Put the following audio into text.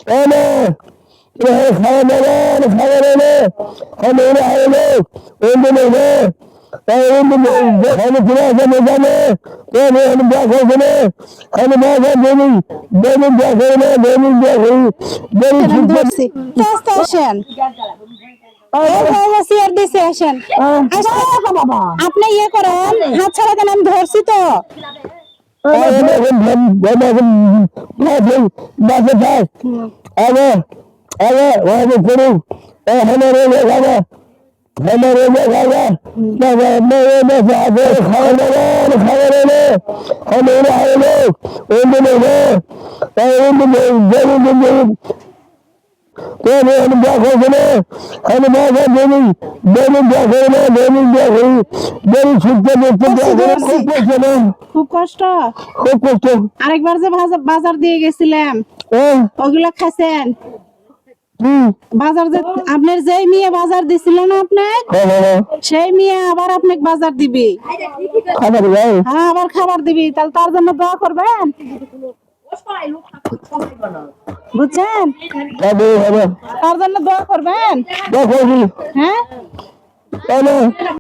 এনে খাওয়া দাওয়া খাবার এনে আমি এনে ওই দিনে আমি ফিরে আসে জানে আমি দেখো আমি বাজার দেবি দেবী দেখো না দেবী দেখি দেবী ধরছি আস্তে আসেন চেয়ার দিছে আসেন আপনি ইয়ে করেন হাত ছাড়া দেন আমি ধরছি তো বাসে থাক আগে আগে ওখানে করুক হ্যাঁ খাবা हमारे खबर খুব কষ্ট আরেকবার যে বাজার দিয়ে গেছিলাম ওগুলা খাইছেন বাজার যে আপনার যেই মেয়ে বাজার দিছিল না আপনার সেই মেয়ে আবার আপনাকে বাজার দিবি হ্যাঁ আবার খাবার দিবি তাহলে তার জন্য দোয়া করবেন বুঝছেন তার জন্য দোয়া করবেন হ্যাঁ